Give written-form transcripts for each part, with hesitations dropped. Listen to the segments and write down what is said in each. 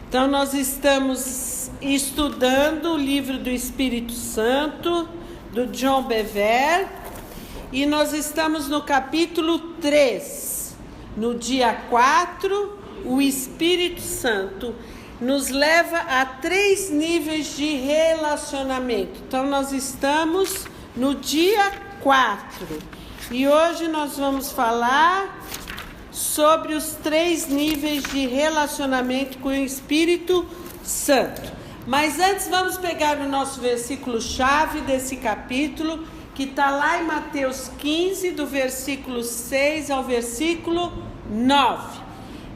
Então, nós estamos estudando o livro do Espírito Santo, do John Bevere, e nós estamos no capítulo 3. No dia 4, o Espírito Santo nos leva a 3 níveis de relacionamento. Então, nós estamos no dia 4. E hoje nós vamos falar sobre os 3 níveis de relacionamento com o Espírito Santo. Mas antes vamos pegar o nosso versículo-chave desse capítulo, que está lá em Mateus 15, do versículo 6 ao versículo 9.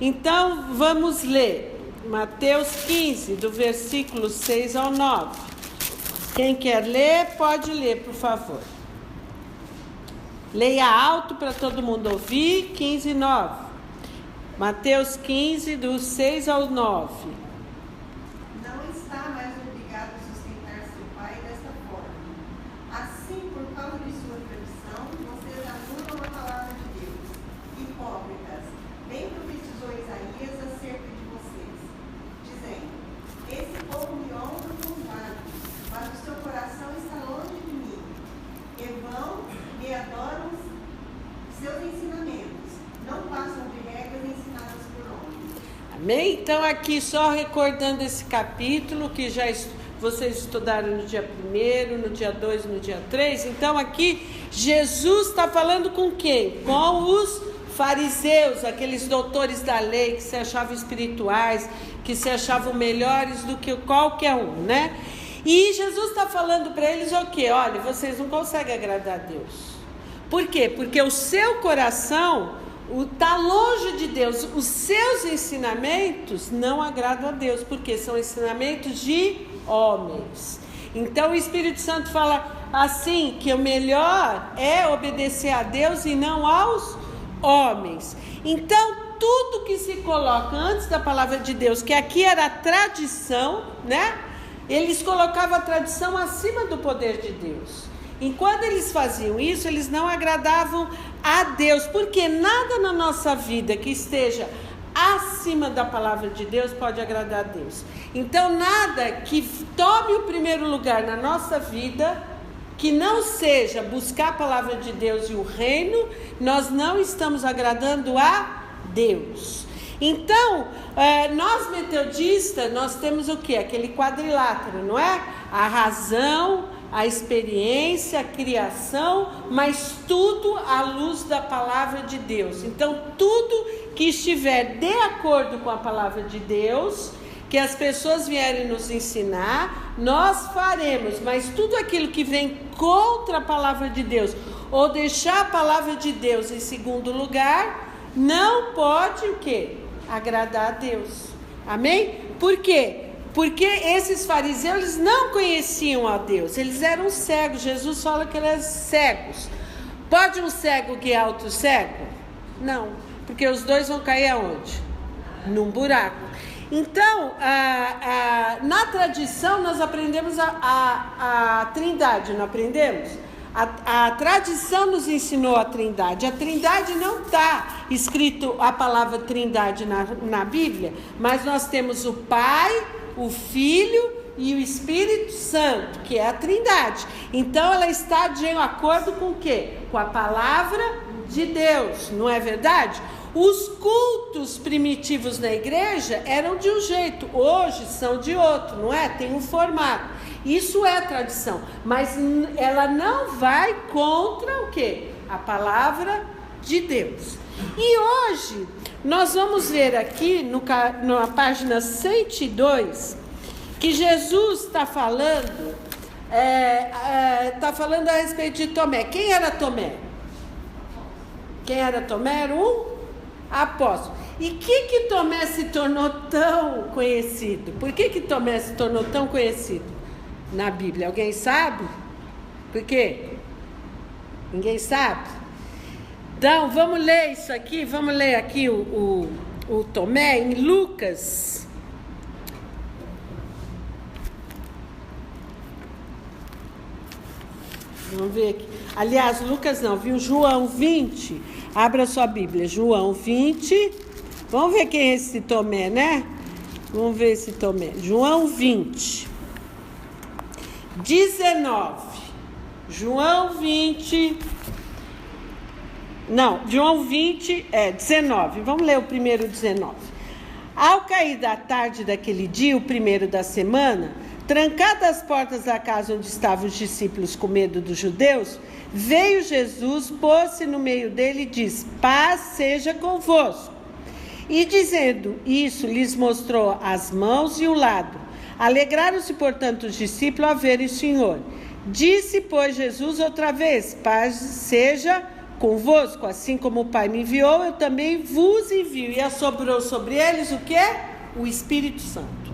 Então, vamos ler Mateus 15, do versículo 6 ao 9. Quem quer ler, pode ler, por favor. Leia alto para todo mundo ouvir. 15, 9. Mateus 15, do 6 ao 9. Não está mais obrigado a sustentar seu pai desta forma. Assim, por causa de sua tradição, vocês anulam a palavra de Deus. Hipócritas, bem profetizou Isaías acerca de vocês, dizendo: esse povo me honra com os lábios, mas o seu coração está longe de mim. E vão, me adoram seus ensinamentos, não passam de regras ensinadas por homens. Amém? Então, aqui só recordando esse capítulo que já vocês estudaram no dia 1º, no dia 2, no dia 3. Então, aqui Jesus está falando com quem? Com os fariseus, aqueles doutores da lei que se achavam espirituais, que se achavam melhores do que qualquer um, né? E Jesus está falando para eles o quê? Olha, vocês não conseguem agradar a Deus. Por quê? Porque o seu coração está longe de Deus. Os seus ensinamentos não agradam a Deus, porque são ensinamentos de homens. Então o Espírito Santo fala assim, que o melhor é obedecer a Deus e não aos homens. Então tudo que se coloca antes da palavra de Deus, que aqui era a tradição, né? Eles colocavam a tradição acima do poder de Deus. Enquanto eles faziam isso, eles não agradavam a Deus, porque nada na nossa vida que esteja acima da palavra de Deus pode agradar a Deus. Então, nada que tome o primeiro lugar na nossa vida, que não seja buscar a palavra de Deus e o reino, nós não estamos agradando a Deus. Então, nós metodistas, nós temos o quê? Aquele quadrilátero, não é? A razão, a experiência, a criação, mas tudo à luz da palavra de Deus. Então, tudo que estiver de acordo com a palavra de Deus, que as pessoas vierem nos ensinar, nós faremos. Mas tudo aquilo que vem contra a palavra de Deus, ou deixar a palavra de Deus em segundo lugar, não pode o quê? Agradar a Deus. Amém? Por quê? Porque esses fariseus, eles não conheciam a Deus, eles eram cegos. Jesus fala que eles eram cegos. Pode um cego guiar outro cego? Não, porque os dois vão cair aonde? Num buraco. Então, na tradição, nós aprendemos a trindade, não aprendemos? A tradição nos ensinou a trindade. A trindade não está escrito a palavra trindade na Bíblia, mas nós temos o Pai, o Filho e o Espírito Santo, que é a trindade. Então ela está de acordo com o quê? Com a palavra de Deus, não é verdade? Os cultos primitivos na igreja eram de um jeito, hoje são de outro, não é? Tem um formato. Isso é tradição, mas ela não vai contra o quê? A palavra de Deus. E hoje nós vamos ver aqui na página 102 que Jesus está falando, falando a respeito de Tomé. Quem era Tomé? Quem era Tomé? Era um apóstolo. E que Tomé se tornou tão conhecido? Por que Tomé se tornou tão conhecido na Bíblia? Alguém sabe? Por quê? Ninguém sabe? Então, vamos ler isso aqui. Vamos ler aqui o Tomé em Lucas. Vamos ver aqui. Aliás, Lucas não, viu? João 20. Abra sua Bíblia. João 20. Vamos ver quem é esse Tomé, né? Vamos ver esse Tomé. João 20. 19. João 20. Não, João 20 19. Vamos ler o primeiro 19. Ao cair da tarde daquele dia, o primeiro da semana, trancadas as portas da casa onde estavam os discípulos com medo dos judeus, veio Jesus, pôs-se no meio dele e disse: paz seja convosco. E dizendo isso, lhes mostrou as mãos e o lado. Alegraram-se, portanto, os discípulos a verem o Senhor. Disse, pois, Jesus outra vez: paz seja convosco, assim como o Pai me enviou, eu também vos envio. E assobrou sobre eles o quê? O Espírito Santo.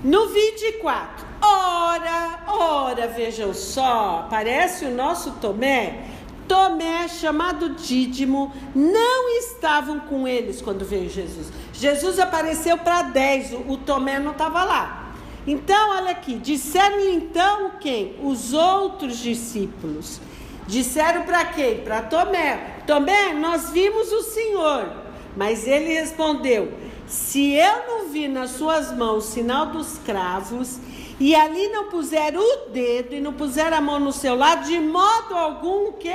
No 24, ora, vejam só, parece o nosso Tomé, chamado Dídimo, não estavam com eles quando veio Jesus. Jesus apareceu para 10, o Tomé não estava lá. Então, olha aqui, disseram-lhe então quem? Os outros discípulos. Disseram para quem? Para Tomé. Tomé, nós vimos o Senhor. Mas ele respondeu: se eu não vi nas suas mãos o sinal dos cravos, e ali não puser o dedo e não puser a mão no seu lado, de modo algum que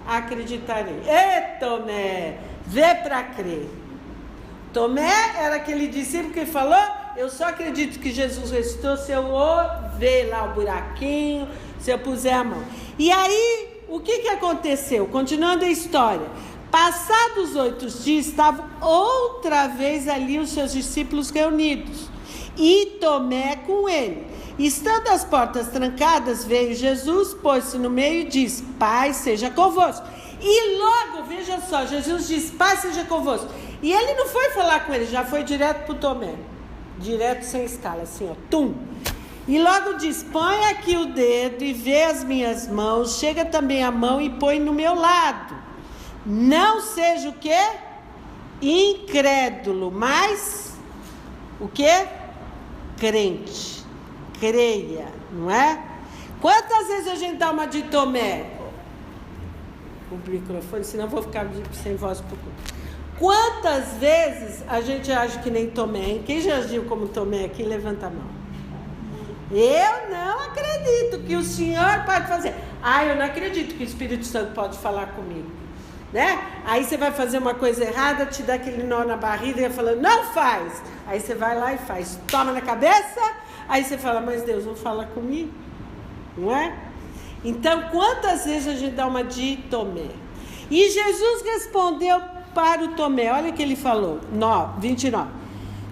acreditarei. Ê, Tomé, vê para crer. Tomé era aquele discípulo que falou: eu só acredito que Jesus ressuscitou se eu ver lá o buraquinho, se eu puser a mão. E aí, o que aconteceu? Continuando a história. Passados 8 dias, estavam outra vez ali os seus discípulos reunidos, e Tomé com ele. Estando as portas trancadas, veio Jesus, pôs-se no meio e disse: paz seja convosco. E logo, veja só, Jesus disse: paz seja convosco. E ele não foi falar com ele, já foi direto para o Tomé. Direto, sem escala, assim, ó, tum. E logo diz: põe aqui o dedo e vê as minhas mãos, chega também a mão e põe no meu lado. Não seja o quê? Incrédulo, mas o quê? Crente. Creia, não é? Quantas vezes a gente dá uma de Tomé? O microfone, senão eu vou ficar sem voz por conta. Quantas vezes a gente age que nem Tomé? Quem já agiu como Tomé aqui, levanta a mão. Eu não acredito que o Senhor pode fazer. Eu não acredito que o Espírito Santo pode falar comigo. Né? Aí você vai fazer uma coisa errada, te dá aquele nó na barriga e fala: não faz. Aí você vai lá e faz. Toma na cabeça. Aí você fala: mas Deus não fala comigo. Não é? Então, quantas vezes a gente dá uma de Tomé? E Jesus respondeu para o Tomé. Olha o que ele falou. 29.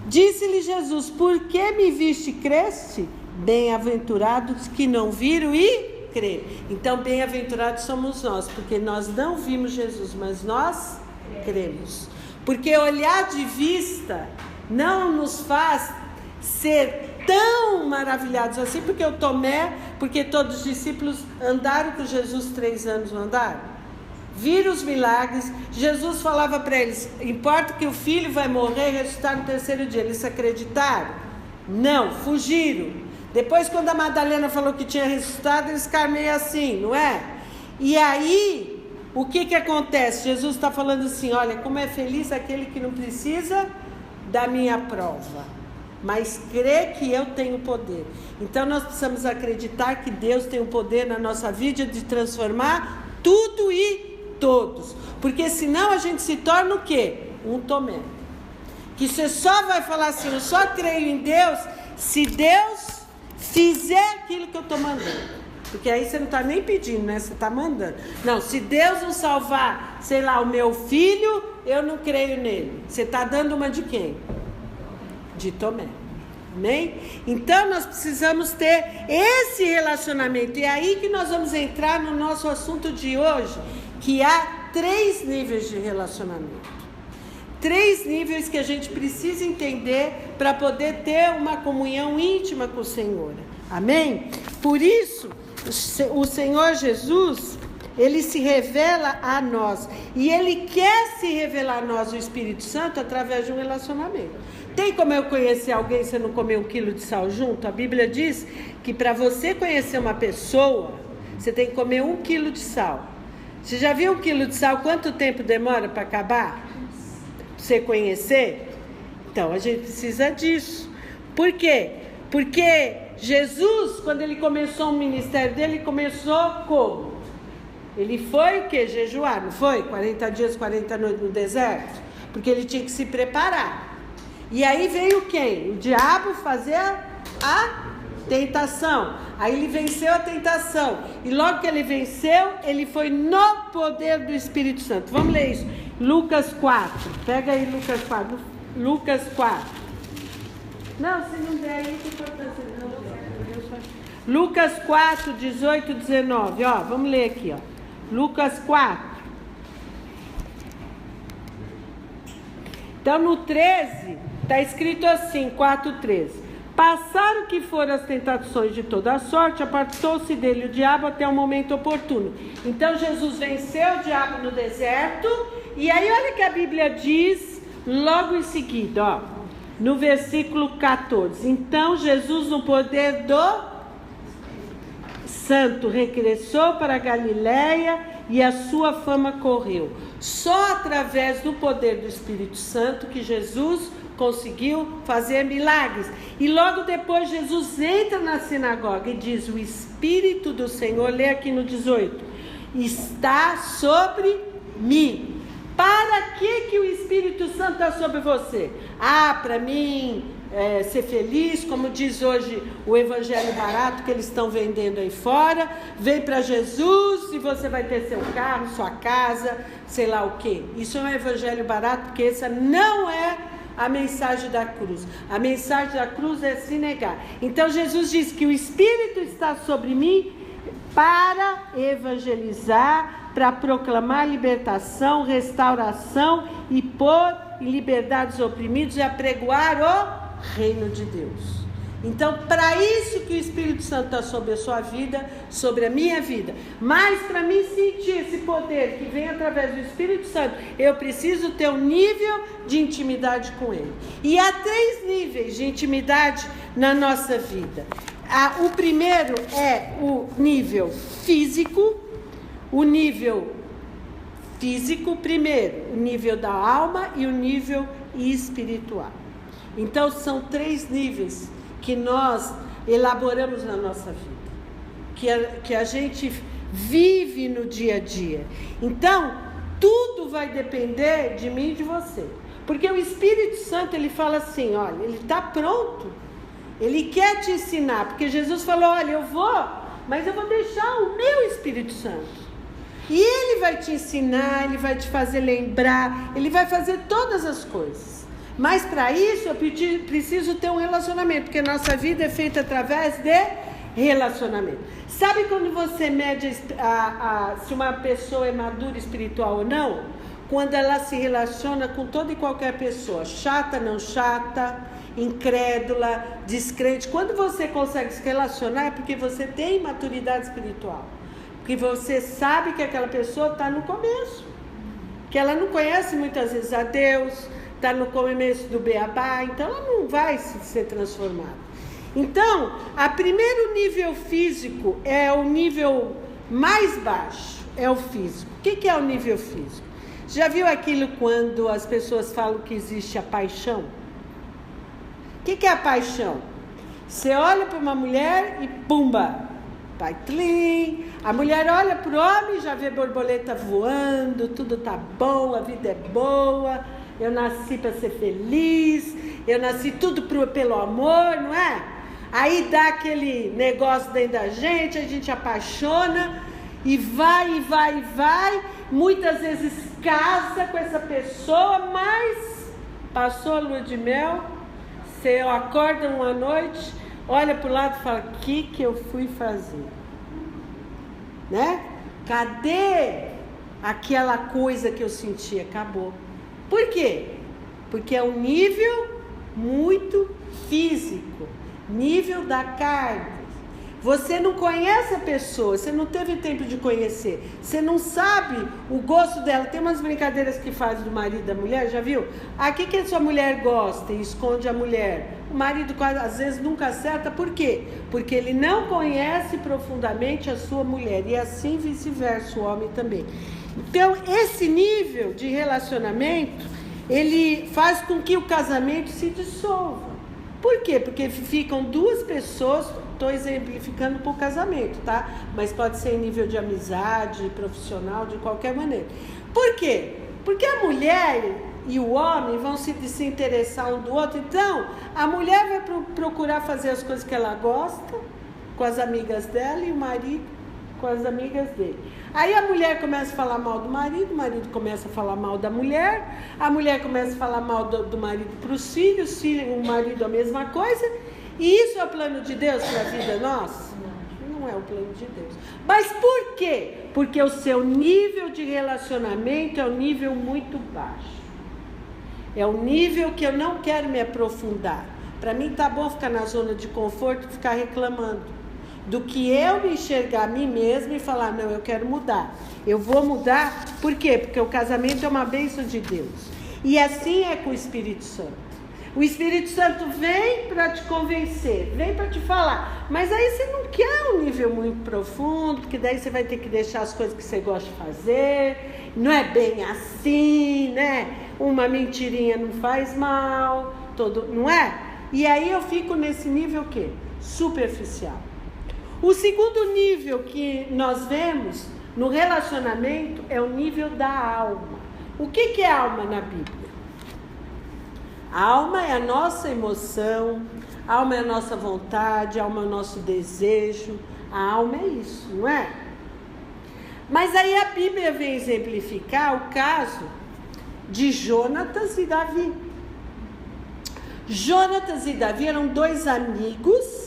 Disse-lhe Jesus: por que me viste e creste? Bem-aventurados que não viram e creram. Então, bem-aventurados somos nós, porque nós não vimos Jesus, mas nós cremos. Porque olhar de vista não nos faz ser tão maravilhados assim, porque o Tomé, porque todos os discípulos andaram com Jesus 3 anos, não andaram? Viram os milagres. Jesus falava para eles: importa que o filho vai morrer e ressuscitar no 3º dia. Eles acreditaram? Não, fugiram. Depois, quando a Madalena falou que tinha ressuscitado, eles ficaram meio assim, não é? E aí, o que acontece? Jesus está falando assim: olha, como é feliz aquele que não precisa da minha prova, mas crê que eu tenho poder. Então, nós precisamos acreditar que Deus tem o poder na nossa vida de transformar tudo e todos. Porque senão a gente se torna o quê? Um Tomé. Que você só vai falar assim: eu só creio em Deus se Deus fizer aquilo que eu estou mandando. Porque aí você não está nem pedindo, né? Você está mandando. Não, se Deus não salvar, sei lá, o meu filho, eu não creio nele. Você está dando uma de quem? De Tomé. Amém? Então nós precisamos ter esse relacionamento. E é aí que nós vamos entrar no nosso assunto de hoje, que há 3 níveis de relacionamento. 3 níveis que a gente precisa entender para poder ter uma comunhão íntima com o Senhor. Amém? Por isso, o Senhor Jesus, Ele se revela a nós. E Ele quer se revelar a nós, o Espírito Santo, através de um relacionamento. Tem como eu conhecer alguém se eu não comer 1 quilo de sal junto? A Bíblia diz que para você conhecer uma pessoa, você tem que comer 1 quilo de sal. Você já viu 1 quilo de sal? Quanto tempo demora para acabar? Você conhecer? Então, a gente precisa disso. Por quê? Porque Jesus, quando ele começou o ministério dele, ele começou como? Ele foi o quê? Jejuar, não foi? 40 dias, 40 noites no deserto. Porque ele tinha que se preparar. E aí veio quem? O diabo fazer a tentação. Aí ele venceu a tentação. E logo que ele venceu, ele foi no poder do Espírito Santo. Vamos ler isso. Lucas 4. Pega aí Lucas 4. Lucas 4. Não, se não der aí, que importância não. Lucas 4, 18, 19. Ó, vamos ler aqui, ó. Lucas 4. Então no 13, está escrito assim, 4:13. Passaram que foram as tentações de toda a sorte, apartou-se dele o diabo até o momento oportuno. Então Jesus venceu o diabo no deserto. E aí olha que a Bíblia diz logo em seguida, ó, no versículo 14. Então Jesus, no poder do Santo, regressou para a Galiléia e a sua fama correu. Só através do poder do Espírito Santo que Jesus conseguiu fazer milagres. E logo depois Jesus entra na sinagoga e diz: o Espírito do Senhor, lê aqui no 18, está sobre mim. Para que o Espírito Santo está sobre você? Para mim ser feliz, como diz hoje o evangelho barato que eles estão vendendo aí fora. Vem para Jesus e você vai ter seu carro, sua casa, sei lá o que. Isso é um evangelho barato, porque essa não é a mensagem da cruz. A mensagem da cruz é se negar. Então Jesus diz que o Espírito está sobre mim para evangelizar, para proclamar libertação, restauração e pôr em liberdade os oprimidos e apregoar o reino de Deus. Então, para isso que o Espírito Santo está sobre a sua vida, sobre a minha vida. Mas para mim sentir esse poder que vem através do Espírito Santo, eu preciso ter um nível de intimidade com Ele. E há 3 níveis de intimidade na nossa vida. O primeiro é o nível físico. O nível físico, primeiro, o nível da alma e o nível espiritual. Então, são 3 níveis que nós elaboramos na nossa vida, que a gente vive no dia a dia. Então, tudo vai depender de mim e de você. Porque o Espírito Santo, ele fala assim, olha, ele está pronto. Ele quer te ensinar, porque Jesus falou, olha, eu vou, mas eu vou deixar o meu Espírito Santo. E ele vai te ensinar, ele vai te fazer lembrar, ele vai fazer todas as coisas. Mas para isso eu preciso ter um relacionamento, porque nossa vida é feita através de relacionamento. Sabe quando você mede se uma pessoa é madura espiritual ou não? Quando ela se relaciona com toda e qualquer pessoa, chata, não chata, incrédula, descrente. Quando você consegue se relacionar é porque você tem maturidade espiritual. Porque você sabe que aquela pessoa está no começo. Que ela não conhece muitas vezes a Deus, está no começo do beabá, então ela não vai ser transformada. Então, o primeiro nível físico é o nível mais baixo, é o físico. O que é o nível físico? Já viu aquilo quando as pessoas falam que existe a paixão? O que é a paixão? Você olha para uma mulher e pumba, vai tlim. A mulher olha para o homem e já vê borboleta voando, tudo tá bom, a vida é boa, eu nasci para ser feliz, eu nasci tudo pelo amor, não é? Aí dá aquele negócio dentro da gente, a gente apaixona e vai, muitas vezes casa com essa pessoa, mas passou a lua de mel, você acorda uma noite, olha para o lado e fala, o que eu fui fazer? Né? Cadê aquela coisa que eu senti? Acabou. Por quê? Porque é um nível muito físico, nível da carne. Você não conhece a pessoa, você não teve tempo de conhecer, você não sabe o gosto dela. Tem umas brincadeiras que faz do marido e da mulher, já viu? O que a sua mulher gosta e esconde a mulher? O marido às vezes nunca acerta, por quê? Porque ele não conhece profundamente a sua mulher, e assim vice-versa, o homem também. Então, esse nível de relacionamento, ele faz com que o casamento se dissolva. Por quê? Porque ficam duas pessoas, estou exemplificando para o casamento, tá? Mas pode ser em nível de amizade, profissional, de qualquer maneira. Por quê? Porque a mulher e o homem vão se interessar um do outro. Então, a mulher vai procurar fazer as coisas que ela gosta com as amigas dela e o marido com as amigas dele. Aí a mulher começa a falar mal do marido, o marido começa a falar mal da mulher, a mulher começa a falar mal do marido para os filhos, o marido a mesma coisa. E isso é o plano de Deus para a vida nossa? Não é o plano de Deus. Mas por quê? Porque o seu nível de relacionamento é um nível muito baixo. É um nível que eu não quero me aprofundar. Para mim tá bom ficar na zona de conforto e ficar reclamando. Do que eu me enxergar a mim mesma e falar, não, eu quero mudar. Eu vou mudar, por quê? Porque o casamento é uma bênção de Deus. E assim é com o Espírito Santo. O Espírito Santo vem para te convencer, vem para te falar. Mas aí você não quer um nível muito profundo, porque daí você vai ter que deixar as coisas que você gosta de fazer. Não é bem assim, né? Uma mentirinha não faz mal, não é? E aí eu fico nesse nível o quê? Superficial. O segundo nível que nós vemos no relacionamento é o nível da alma. O que é alma na Bíblia? A alma é a nossa emoção, a alma é a nossa vontade, a alma é o nosso desejo. A alma é isso, não é? Mas aí a Bíblia vem exemplificar o caso de Jonatas e Davi. Jonatas e Davi eram dois amigos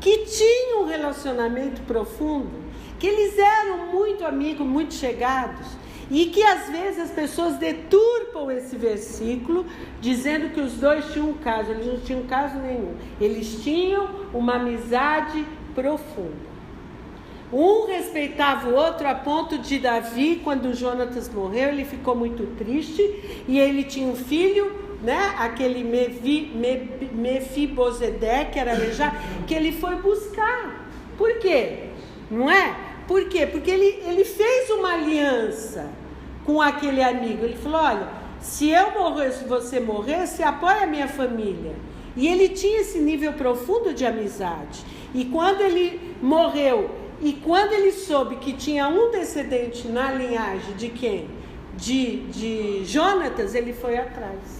que tinham um relacionamento profundo, que eles eram muito amigos, muito chegados, e que às vezes as pessoas deturpam esse versículo, dizendo que os dois tinham um caso. Eles não tinham caso nenhum, eles tinham uma amizade profunda. Um respeitava o outro, a ponto de Davi, quando Jonatas morreu, ele ficou muito triste, e ele tinha um filho, né? Aquele Mefibozedeque, que era aleijado, que ele foi buscar. Por quê? Não é? Por quê? Porque ele fez uma aliança com aquele amigo. Ele falou, olha, se eu morrer, se você morrer, você apoia a minha família. E ele tinha esse nível profundo de amizade. E quando ele morreu, e quando ele soube que tinha um descendente na linhagem de quem? De Jonatas, ele foi atrás.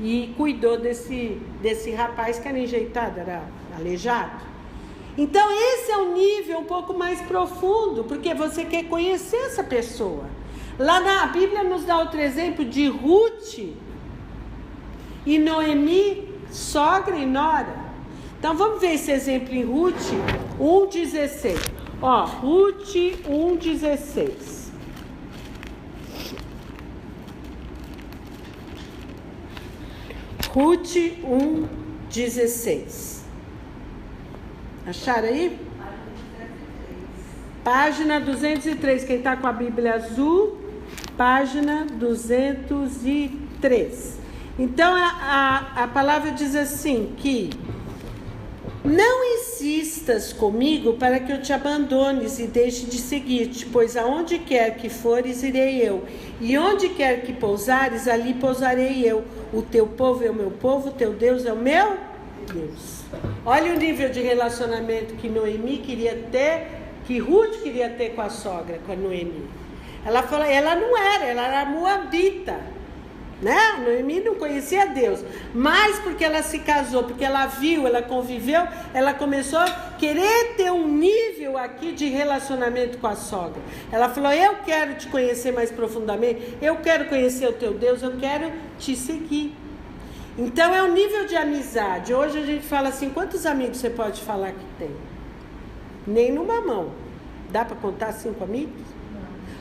E cuidou desse rapaz que era enjeitado, era aleijado. Então esse é um nível um pouco mais profundo, porque você quer conhecer essa pessoa. Lá na Bíblia nos dá outro exemplo de Ruth e Noemi, sogra e nora. Então vamos ver esse exemplo em Ruth 1,16. Ó, Ruth 1,16. Ruth 1,16. Acharam aí? Página 203. Quem está com a Bíblia azul, página 203. Então a palavra diz assim que não insistas comigo para que eu te abandones e deixe de seguir-te, pois aonde quer que fores, irei eu, e onde quer que pousares, ali pousarei eu. O teu povo é o meu povo, o teu Deus é o meu Deus. Olha o nível de relacionamento que Noemi queria ter, que Ruth queria ter com a sogra, com a Noemi. Ela falou, ela não era, ela era moabita, né? Noemi não conhecia Deus, mas porque ela se casou, porque ela viu, ela conviveu, ela começou a querer ter um nível aqui de relacionamento com a sogra. Ela falou, eu quero te conhecer mais profundamente, eu quero conhecer o teu Deus, eu quero te seguir. Então é um nível de amizade. Hoje a gente fala assim, quantos amigos você pode falar que tem? Nem numa mão. Dá para contar 5 amigos?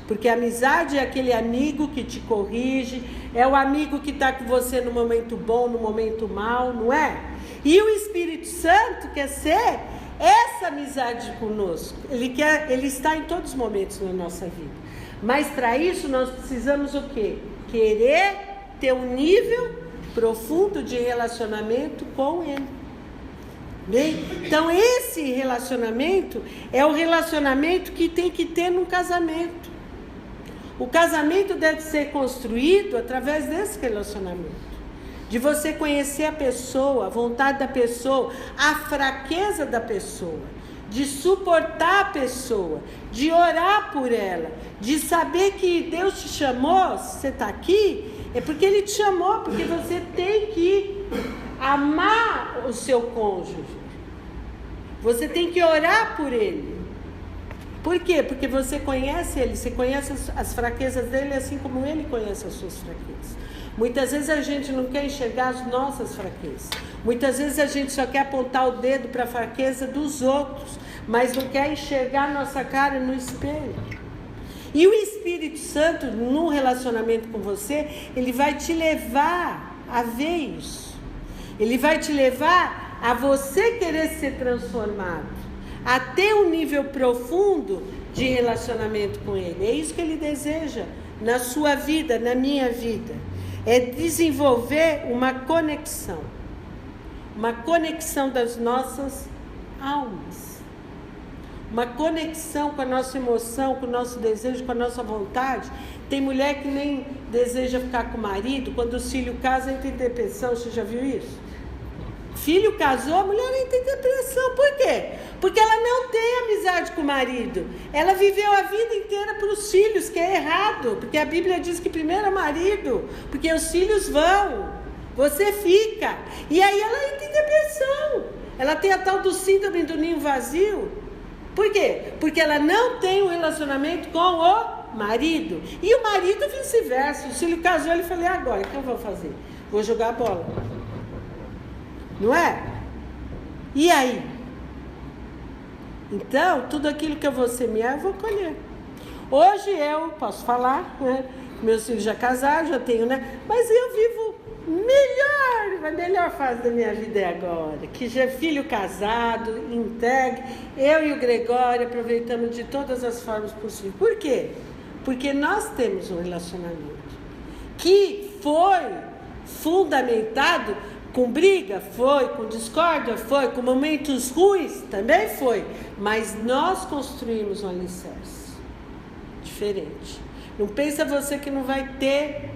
Porque a amizade é aquele amigo que te corrige, é o amigo que está com você no momento bom, no momento mal, não é? E o Espírito Santo quer ser essa amizade conosco. Ele está em todos os momentos na nossa vida. Mas para isso nós precisamos o quê? Querer ter um nível profundo de relacionamento com Ele. Bem? Então esse relacionamento é o relacionamento que tem que ter num casamento. O casamento deve ser construído através desse relacionamento, de você conhecer a pessoa, a vontade da pessoa, a fraqueza da pessoa, de suportar a pessoa, de orar por ela, de saber que Deus te chamou, se você está aqui, é porque Ele te chamou, porque você tem que amar o seu cônjuge. Você tem que orar por ele. Por quê? Porque você conhece ele, você conhece as fraquezas dele, assim como ele conhece as suas fraquezas. Muitas vezes a gente não quer enxergar as nossas fraquezas. Muitas vezes a gente só quer apontar o dedo para a fraqueza dos outros, mas não quer enxergar a nossa cara no espelho. E o Espírito Santo, no relacionamento com você, ele vai te levar a ver isso. Ele vai te levar a você querer ser transformado, a ter um nível profundo de relacionamento com ele. É isso que ele deseja na sua vida, na minha vida. É desenvolver uma conexão das nossas almas, uma conexão com a nossa emoção, com o nosso desejo, com a nossa vontade. Tem mulher que nem deseja ficar com o marido, quando os filhos casam entra em depressão. Você já viu isso? Filho casou, a mulher entra em depressão. Por quê? Porque ela não tem amizade com o marido. Ela viveu a vida inteira para os filhos, que é errado. Porque a Bíblia diz que primeiro é marido, porque os filhos vão, você fica. E aí ela entra em depressão. Ela tem a tal do síndrome do ninho vazio. Por quê? Porque ela não tem um relacionamento com o marido. E o marido vice-versa. O filho casou, ele falou: agora, o que eu vou fazer? Vou jogar a bola. Não é? E aí? Então, tudo aquilo que eu vou semear, eu vou colher. Hoje eu posso falar, né? Meus filhos já casaram, já tenho, né? Mas eu vivo a melhor fase da minha vida é agora. Que já é filho casado, entregue. Eu e o Gregório aproveitamos de todas as formas possíveis. Por quê? Porque nós temos um relacionamento que foi fundamentado com briga, foi, com discórdia, foi, com momentos ruins, também foi. Mas nós construímos um alicerce diferente. Não pensa você que não vai ter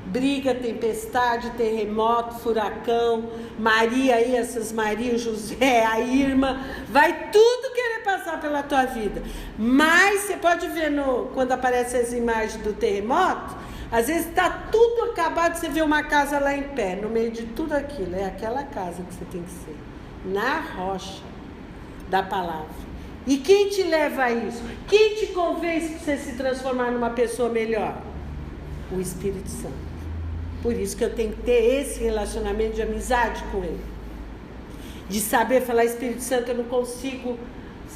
briga, tempestade, terremoto, furacão, Maria aí, essas Maria, José, a Irma, vai tudo querer passar pela tua vida. Mas você pode ver quando aparecem as imagens do terremoto, às vezes está tudo acabado, você vê uma casa lá em pé, no meio de tudo aquilo. É aquela casa que você tem que ser, na rocha da palavra. E quem te leva a isso? Quem te convence para você se transformar numa pessoa melhor? O Espírito Santo. Por isso que eu tenho que ter esse relacionamento de amizade com ele. De saber falar: Espírito Santo, eu não consigo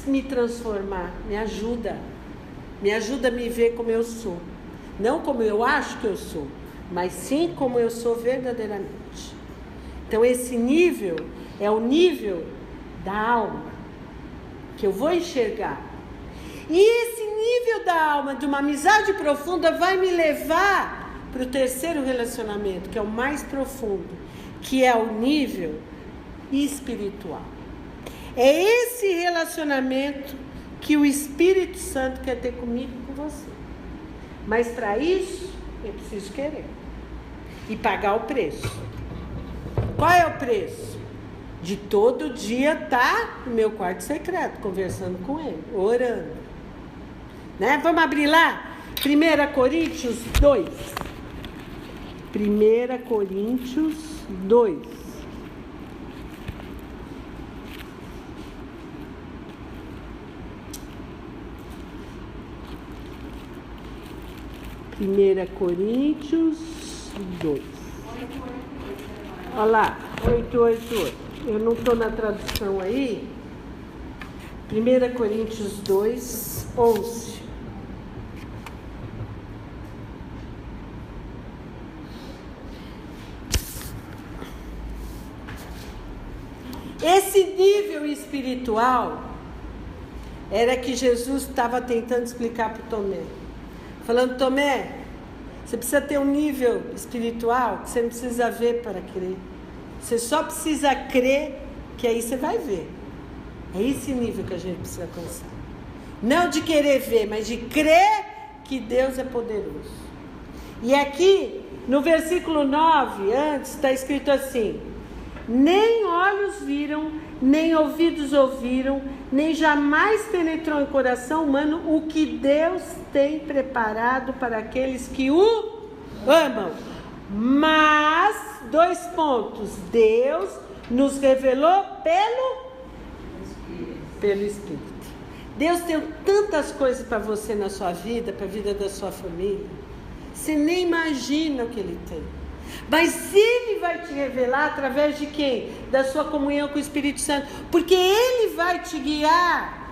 me transformar. Me ajuda. Me ajuda a me ver como eu sou. Não como eu acho que eu sou, mas sim como eu sou verdadeiramente. Então esse nível é o nível da alma, que eu vou enxergar. E esse nível da alma, de uma amizade profunda, vai me levar para o terceiro relacionamento, que é o mais profundo, que é o nível espiritual. É esse relacionamento que o Espírito Santo quer ter comigo e com você. Mas para isso, eu preciso querer e pagar o preço. Qual é o preço? De todo dia estar no meu quarto secreto, conversando com ele, orando. Né? Vamos abrir lá? 1 Coríntios 2. 1 Coríntios 2. Primeira Coríntios 2. Olha lá, 888. Eu não estou na tradução aí. 1 Coríntios 2, 11. Esse nível espiritual era que Jesus estava tentando explicar para o Tomé. Falando: Tomé, você precisa ter um nível espiritual que você não precisa ver para crer. Você só precisa crer, que aí você vai ver. É esse nível que a gente precisa alcançar. Não de querer ver, mas de crer que Deus é poderoso. E aqui no versículo 9, antes, está escrito assim: nem olhos viram, nem ouvidos ouviram, nem jamais penetrou em coração humano o que Deus tem preparado para aqueles que o amam. Mas, 2 pontos, Deus nos revelou pelo Espírito. Deus tem tantas coisas para você na sua vida, para a vida da sua família. Você nem imagina o que Ele tem. Mas Ele vai te revelar através de quem? Da sua comunhão com o Espírito Santo. Porque Ele vai te guiar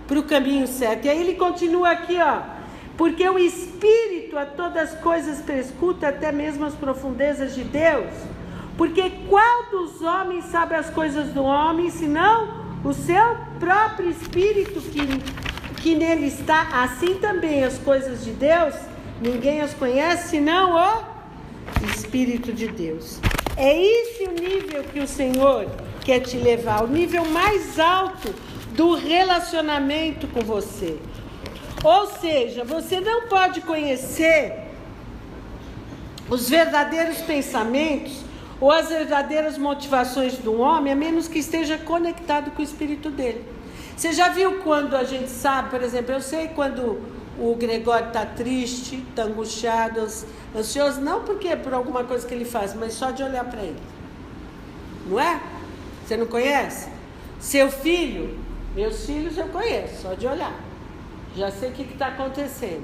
para o caminho certo. E aí Ele continua aqui, ó. Porque o Espírito a todas as coisas perscruta, até mesmo as profundezas de Deus. Porque qual dos homens sabe as coisas do homem, senão o seu próprio Espírito que nele está? Assim também as coisas de Deus, ninguém as conhece, senão o Espírito de Deus. É esse o nível que o Senhor quer te levar, o nível mais alto do relacionamento com você. Ou seja, você não pode conhecer os verdadeiros pensamentos ou as verdadeiras motivações do homem, a menos que esteja conectado com o Espírito dele. Você já viu quando a gente sabe, por exemplo, eu sei quando o Gregório está triste, está angustiado, ansioso, não porque por alguma coisa que ele faz, mas só de olhar para ele. Não é? Você não conhece? Seu filho, meus filhos eu conheço, só de olhar. Já sei o que está acontecendo.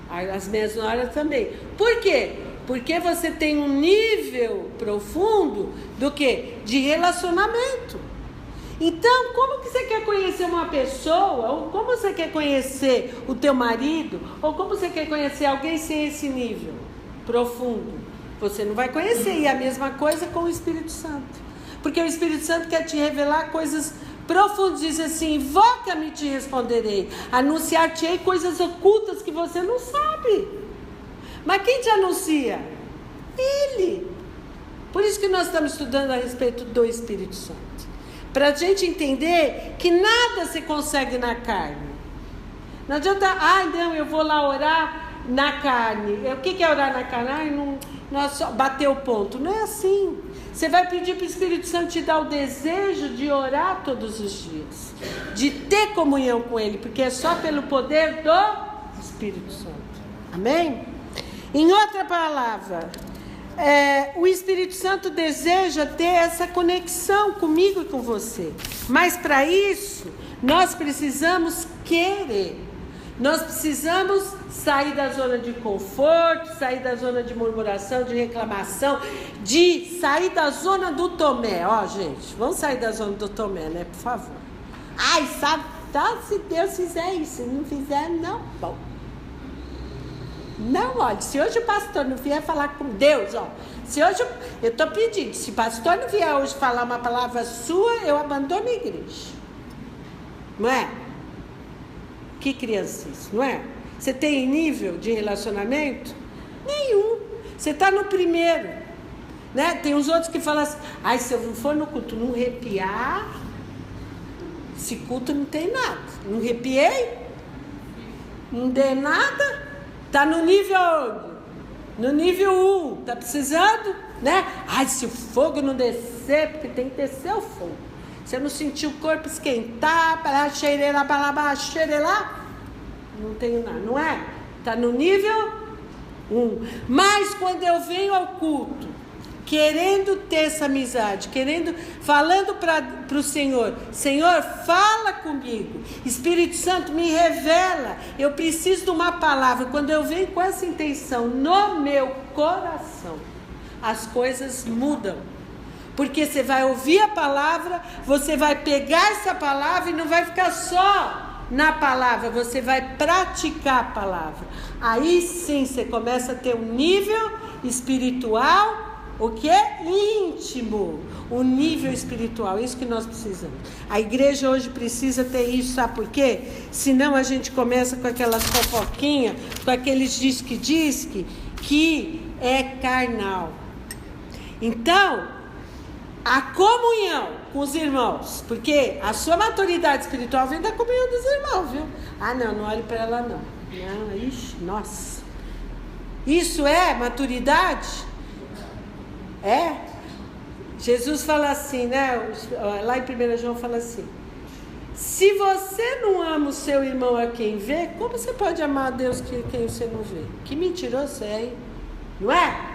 As minhas noras também. Por quê? Porque você tem um nível profundo do quê? De relacionamento. Então, como que você quer conhecer uma pessoa? Ou como você quer conhecer o teu marido? Ou como você quer conhecer alguém sem esse nível profundo? Você não vai conhecer. E a mesma coisa com o Espírito Santo. Porque o Espírito Santo quer te revelar coisas profundas. Diz assim: invoca-me e te responderei. Anunciar-te-ei coisas ocultas que você não sabe. Mas quem te anuncia? Ele. Por isso que nós estamos estudando a respeito do Espírito Santo. Para a gente entender que nada se consegue na carne. Não adianta, não, eu vou lá orar na carne. O que é orar na carne? Não só bater o ponto. Não é assim. Você vai pedir para o Espírito Santo te dar o desejo de orar todos os dias. De ter comunhão com Ele. Porque é só pelo poder do Espírito Santo. Amém? Em outra palavra, o Espírito Santo deseja ter essa conexão comigo e com você. Mas para isso, nós precisamos querer. Nós precisamos sair da zona de conforto, sair da zona de murmuração, de reclamação, de sair da zona do Tomé. Ó, gente, vamos sair da zona do Tomé, né? Por favor. Sabe, tá, se Deus fizer isso, se não fizer, não. Bom. Não, olha, se hoje o pastor não vier falar com Deus, ó, se hoje eu estou pedindo, se o pastor não vier hoje falar uma palavra sua, eu abandono a igreja. Não é? Que criança isso, não é? Você tem nível de relacionamento? Nenhum. Você está no primeiro, né? Tem os outros que falam assim: se eu não for no culto, não arrepiar, esse culto não tem nada. Não arrepiei? Não dei nada? Está no nível onde? No nível 1. Está precisando, né? Se o fogo não descer, porque tem que descer o fogo. Se eu não sentir o corpo esquentar, não tenho nada, não é? Está no nível 1. Mas quando eu venho ao culto, querendo ter essa amizade, falando para o Senhor: Senhor, fala comigo, Espírito Santo, me revela, eu preciso de uma palavra. Quando eu venho com essa intenção no meu coração, as coisas mudam. Porque você vai ouvir a palavra, você vai pegar essa palavra e não vai ficar só na palavra, você vai praticar a palavra. Aí sim você começa a ter um nível espiritual. O que é íntimo, o nível espiritual, isso que nós precisamos. A igreja hoje precisa ter isso, sabe por quê? Senão a gente começa com aquelas fofoquinhas, com aqueles disque, que é carnal. Então, a comunhão com os irmãos, porque a sua maturidade espiritual vem da comunhão dos irmãos, viu? Não olhe para ela não. Ixi, nossa. Isso é maturidade? É? Jesus fala assim, né? Lá em 1 João fala assim: se você não ama o seu irmão a quem vê, como você pode amar a Deus quem você não vê? Que mentiroso é, hein? Não é?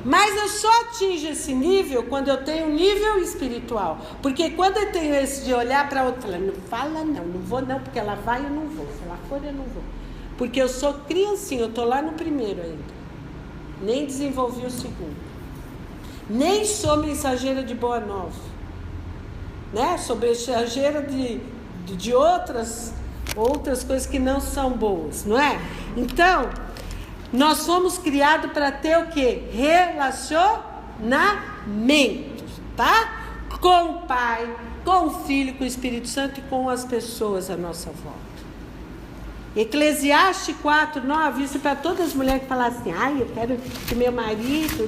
Mas eu só atingo esse nível quando eu tenho um nível espiritual. Porque quando eu tenho esse de olhar para outro e falar, não fala não vou não, porque ela vai, eu não vou. Se ela for, eu não vou. Porque eu sou criancinha, eu estou lá no primeiro ainda. Nem desenvolvi o segundo. Nem sou mensageira de boa nova. Né? Sou mensageira de outras coisas que não são boas, não é? Então, nós fomos criados para ter o quê? Relacionamento, tá? Com o Pai, com o Filho, com o Espírito Santo e com as pessoas à nossa volta. Eclesiastes 4:9, isso para todas as mulheres que falam assim, eu quero que meu marido,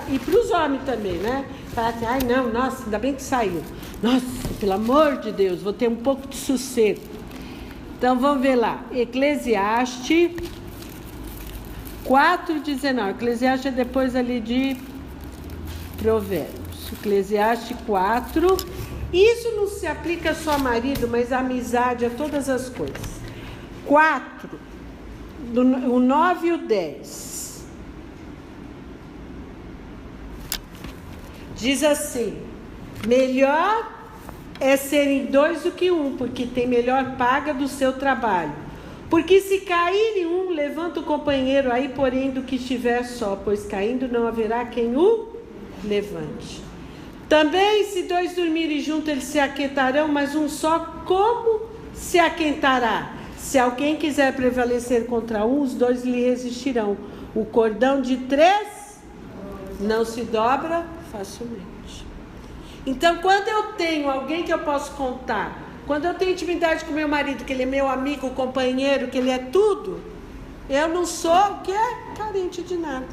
e para os homens também, né? Falar assim, não, nossa, ainda bem que saiu. Nossa, pelo amor de Deus, vou ter um pouco de sossego. Então vamos ver lá, Eclesiastes 4:19. Eclesiastes é depois ali de Provérbios. Eclesiastes 4. Isso não se aplica só a marido, mas a amizade, a todas as coisas. 4, o 9 e o 10. Diz assim: melhor é serem dois do que um, porque tem melhor paga do seu trabalho. Porque se cair em um, levanta o companheiro, aí porém do que estiver só, pois caindo não haverá quem o levante. Também se dois dormirem juntos, eles se aquentarão, mas um só como se aquentará? Se alguém quiser prevalecer contra um, os dois lhe resistirão. O cordão de 3 não se dobra facilmente. Então, quando eu tenho alguém que eu posso contar, quando eu tenho intimidade com meu marido, que ele é meu amigo, companheiro, que ele é tudo, eu não sou o que é carente de nada.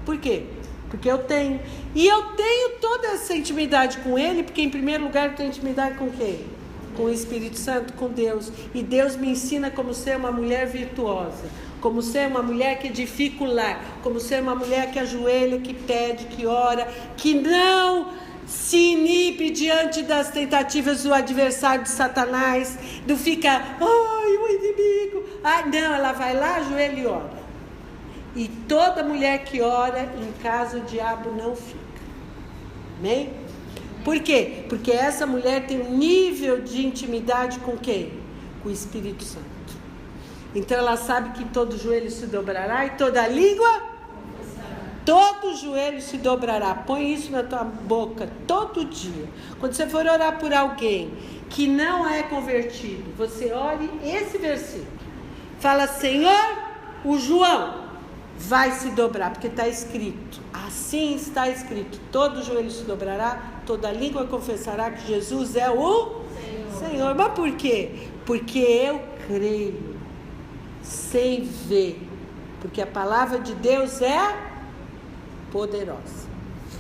Por quê? Porque eu tenho. E eu tenho toda essa intimidade com ele, porque em primeiro lugar eu tenho intimidade com quem? Com o Espírito Santo, com Deus. E Deus me ensina como ser uma mulher virtuosa, como ser uma mulher que edifica o lar, como ser uma mulher que ajoelha, que pede, que ora, que não se inibe diante das tentativas do adversário de Satanás, não fica, o inimigo. Não, ela vai lá, ajoelha e ora. E toda mulher que ora, em casa o diabo não fica. Amém? Por quê? Porque essa mulher tem um nível de intimidade com quem? Com o Espírito Santo. Então ela sabe que todo joelho se dobrará e toda língua, todo joelho se dobrará. Põe isso na tua boca todo dia. Quando você for orar por alguém que não é convertido, você ore esse versículo. Fala, Senhor, o João vai se dobrar, porque está escrito, assim está escrito, todo joelho se dobrará, toda língua confessará que Jesus é o Senhor. Mas por quê? Porque eu creio, sem ver, porque a palavra de Deus é poderosa,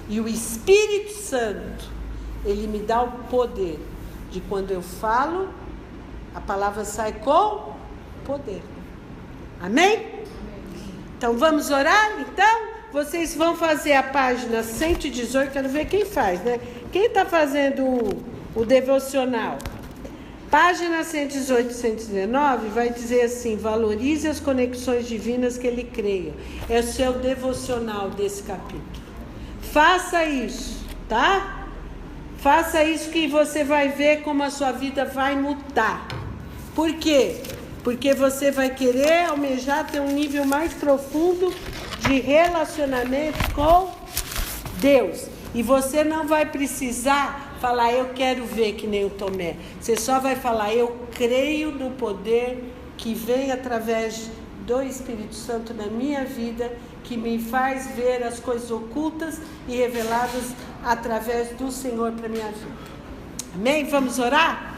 e o Espírito Santo, ele me dá o poder, de quando eu falo, a palavra sai com poder. Amém? Então vamos orar? Então, vocês vão fazer a página 118, quero ver quem faz, né? Quem está fazendo o devocional? Página 118 e 119 vai dizer assim, valorize as conexões divinas que ele creia. É o seu devocional desse capítulo. Faça isso, tá? Faça isso que você vai ver como a sua vida vai mudar. Por quê? Porque você vai querer almejar ter um nível mais profundo de relacionamento com Deus. E você não vai precisar falar, eu quero ver, que nem o Tomé. Você só vai falar, eu creio no poder que vem através do Espírito Santo na minha vida, que me faz ver as coisas ocultas e reveladas através do Senhor para minha vida. Amém? Vamos orar?